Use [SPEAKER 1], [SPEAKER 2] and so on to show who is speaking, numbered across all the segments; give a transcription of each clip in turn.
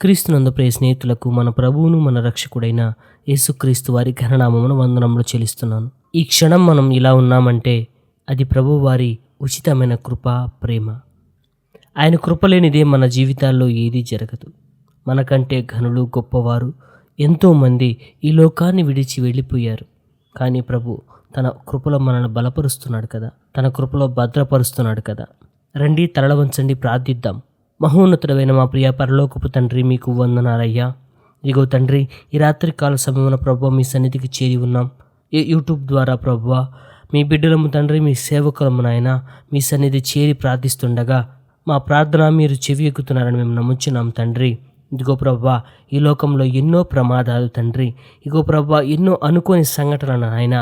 [SPEAKER 1] క్రీస్తునందు ప్రియ స్నేహితులకు మన ప్రభువును మన రక్షకుడైన యేసుక్రీస్తు వారి ఘననామమున వందనములు చెల్లిస్తున్నాను. ఈ క్షణం మనం ఇలా ఉన్నామంటే అది ప్రభు వారి ఉచితమైన కృప, ప్రేమ. ఆయన కృప లేనిదే మన జీవితాల్లో ఏదీ జరగదు. మనకంటే ఘనులు, గొప్పవారు ఎంతోమంది ఈ లోకాన్ని విడిచి వెళ్ళిపోయారు. కానీ ప్రభు తన కృపలో మనల్ని బలపరుస్తున్నాడు కదా, తన కృపలో భద్రపరుస్తున్నాడు కదా. రండి, తలల వంచండి, ప్రార్థిద్దాం. మహోన్నతుడైన మా ప్రియ పరలోకపు తండ్రి, మీకు వందనాలయ్యా. ఇదిగో తండ్రి, ఈ రాత్రి కాల సమయమున ప్రభువా మీ సన్నిధికి చేరి ఉన్నాం. యూట్యూబ్ ద్వారా ప్రభువా మీ బిడ్డలము తండ్రి, మీ సేవకులము నాయన మీ సన్నిధి చేరి ప్రార్థిస్తుండగా మా ప్రార్థన మీరు చెవి ఎక్కుతున్నారని మేము నమ్ముచున్నాం తండ్రి. ఇదిగో ప్రభువా, ఈ లోకంలో ఎన్నో ప్రమాదాలు తండ్రి, ఇదిగో ప్రభువా ఎన్నో అనుకోని సంఘటనలు నాయన,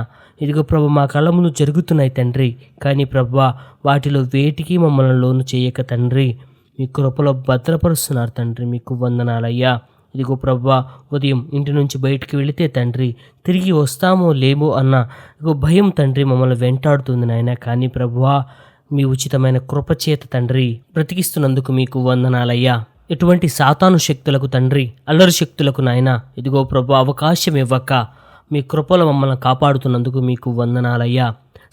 [SPEAKER 1] ఇదిగో ప్రభు మా కళ్ళ ముందు జరుగుతున్నాయి తండ్రి. కానీ ప్రభువా వాటిలో వేటికి మమ్మల్ని లోను చేయక తండ్రి మీ కృపలో భద్రపరుస్తున్నారు తండ్రి. మీకు వందనాలయ్యా. ఇదిగో ప్రభువా, ఉదయం ఇంటి నుంచి బయటికి వెళితే తండ్రి తిరిగి వస్తామో లేమో అన్న ఇదిగో భయం తండ్రి మమ్మల్ని వెంటాడుతుంది నాయన. కానీ ప్రభువా మీ ఉచితమైన కృపచేత తండ్రి బ్రతికిస్తున్నందుకు మీకు వందనాలయ్యా. ఎటువంటి సాతాను శక్తులకు తండ్రి, అల్లరి శక్తులకు నాయన ఇదిగో ప్రభు అవకాశం ఇవ్వక మీ కృపలో మమ్మల్ని కాపాడుతున్నందుకు మీకు వందనాలయ్యా.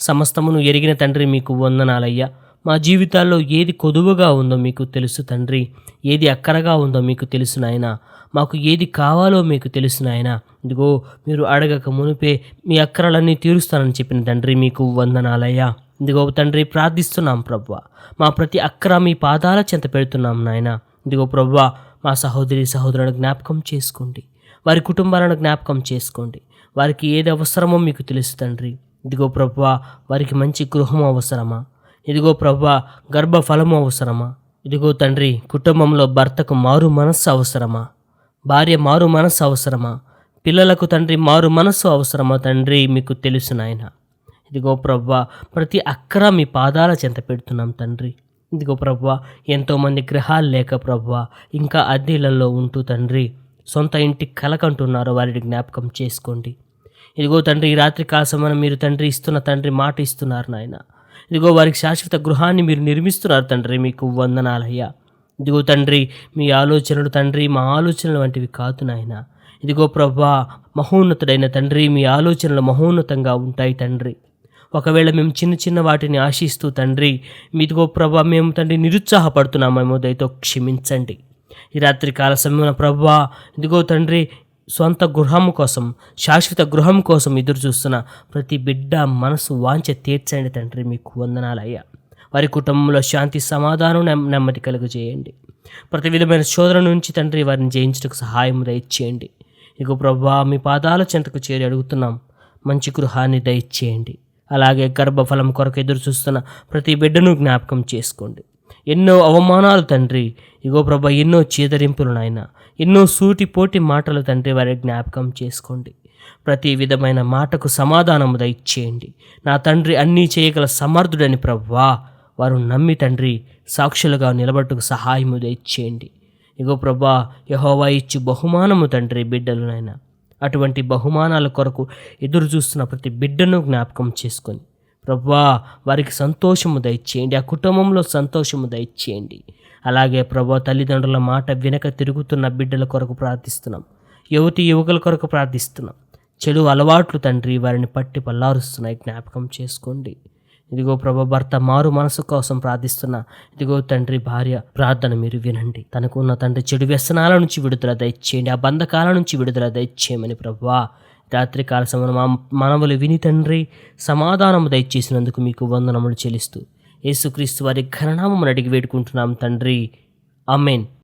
[SPEAKER 1] సమస్తమును ఎరిగిన తండ్రి మీకు వందనాలయ్యా. మా జీవితాల్లో ఏది కొదువుగా ఉందో మీకు తెలుసు తండ్రి, ఏది అక్కరగా ఉందో మీకు తెలుసు నాయన, మాకు ఏది కావాలో మీకు తెలుసు నాయన. ఇదిగో మీరు అడగక మునిపే మీ అక్కరలన్నీ తీరుస్తానని చెప్పిన తండ్రి మీకు వందనాలయ్యా. ఇదిగో తండ్రి ప్రార్థిస్తున్నాం ప్రభువా, మా ప్రతి అక్కర మీ పాదాల చెంత పెడుతున్నాం నాయన. ఇదిగో ప్రభువా మా సహోదరి సహోదరులను జ్ఞాపకం చేసుకోండి, వారి కుటుంబాలను జ్ఞాపకం చేసుకోండి. వారికి ఏది అవసరమో మీకు తెలుసు తండ్రి. ఇదిగో ప్రభువా వారికి మంచి గృహం అవసరమా, ఇదిగో ప్రభువా గర్భఫలము అవసరమా, ఇదిగో తండ్రి కుటుంబంలో భర్తకు మారు మనస్సు అవసరమా, భార్య మారు మనస్సు అవసరమా, పిల్లలకు తండ్రి మారు మనస్సు అవసరమా తండ్రి మీకు తెలుసు నాయన. ఇదిగో ప్రభువా ప్రతి అక్కర మీ పాదాల చెంత పెడుతున్నాం తండ్రి. ఇదిగో ప్రభువా ఎంతోమంది గృహాలు లేక ప్రభువా ఇంకా అద్దెలలో ఉంటూ తండ్రి సొంత ఇంటి కలకంటున్నారు, వారిని జ్ఞాపకం చేసుకోండి. ఇదిగో తండ్రి ఈ రాత్రి కాలసమన మీరు తండ్రి ఇస్తున్న తండ్రి మాట ఇస్తున్నారు నాయన. ఇదిగో వారికి శాశ్వత గృహాన్ని మీరు నిర్మిస్తున్నారు తండ్రి, మీకు వందనాలయ్యా. ఇదిగో తండ్రి మీ ఆలోచనలు తండ్రి మా ఆలోచనలు వంటివి కాదు నాయన. ఇదిగో ప్రభువా మహోన్నతుడైన తండ్రి మీ ఆలోచనలు మహోన్నతంగా ఉంటాయి తండ్రి. ఒకవేళ మేము చిన్న చిన్న వాటిని ఆశిస్తూ తండ్రి మీదిగో ప్రభువా మేము తండ్రి నిరుత్సాహపడుతున్నామేమో దయతో క్షమించండి. ఈ రాత్రి కాల సమయంలో ప్రభువా ఇదిగో తండ్రి సొంత గృహం కోసం, శాశ్వత గృహం కోసం ఎదురు చూస్తున్న ప్రతి బిడ్డ మనసు వాంఛ తీర్చండి తండ్రి, మీకు వందనాలయ్యా. వారి కుటుంబంలో శాంతి, సమాధానం, నెమ్మది కలుగజేయండి. ప్రతి విధమైన శోధన నుంచి తండ్రి వారిని జయించడానికి సహాయం దయచేయండి. ఇక ప్రభువా మీ పాదాల చెంతకు చేరి అడుగుతున్నాం, మంచి గృహాన్ని దయచేయండి. అలాగే గర్భఫలం కొరకు ఎదురు చూస్తున్న ప్రతి బిడ్డను జ్ఞాపకం చేసుకోండి. ఎన్నో అవమానాలు తండ్రి, ఇగో ప్రభా ఎన్నో చీదరింపులు నాయన, ఎన్నో సూటిపోటి మాటలు తండ్రి వారి జ్ఞాపకం చేసుకోండి. ప్రతి విధమైన మాటకు సమాధానము దయచేయండి. నా తండ్రి అన్నీ చేయగల సమర్థుడని ప్రభువా వారు నమ్మి తండ్రి సాక్షులుగా నిలబట్టుకు సహాయము దయచేయండి. ఇగో ప్రభా యెహోవా ఇచ్చు బహుమానము తండ్రి బిడ్డలు నాయన, అటువంటి బహుమానాల కొరకు ఎదురు చూస్తున్న ప్రతి బిడ్డను జ్ఞాపకం చేసుకొని ప్రభువా వారికి సంతోషము దయచేయండి, ఆ కుటుంబంలో సంతోషము దయచేయండి. అలాగే ప్రభువా తల్లిదండ్రుల మాట వినక తిరుగుతున్న బిడ్డల కొరకు ప్రార్థిస్తున్నాం, యువకుల కొరకు ప్రార్థిస్తున్నాం. చెడు అలవాట్లు తండ్రి వారిని పట్టి పల్లారుస్తున్నాయి, జ్ఞాపకం చేసుకోండి. ఇదిగో ప్రభా భర్త మారు మనసు కోసం ప్రార్థిస్తున్న ఇదిగో తండ్రి భార్య ప్రార్థన మీరు వినండి. తనకు ఉన్న తండ్రి చెడు వ్యసనాల నుంచి విడుదల దయచేయండి, ఆ బంధకాల నుంచి విడుదల దయచేయమని ప్రభువా రాత్రి కాల సమయంలో మనవులు విని తండ్రి సమాధానము దయచేసినందుకు మీకు వందనములు చెల్లిస్తూ యేసుక్రీస్తు వారి ఘననామమును అడిగి వేడుకుంటున్నాం తండ్రి, ఆమేన్.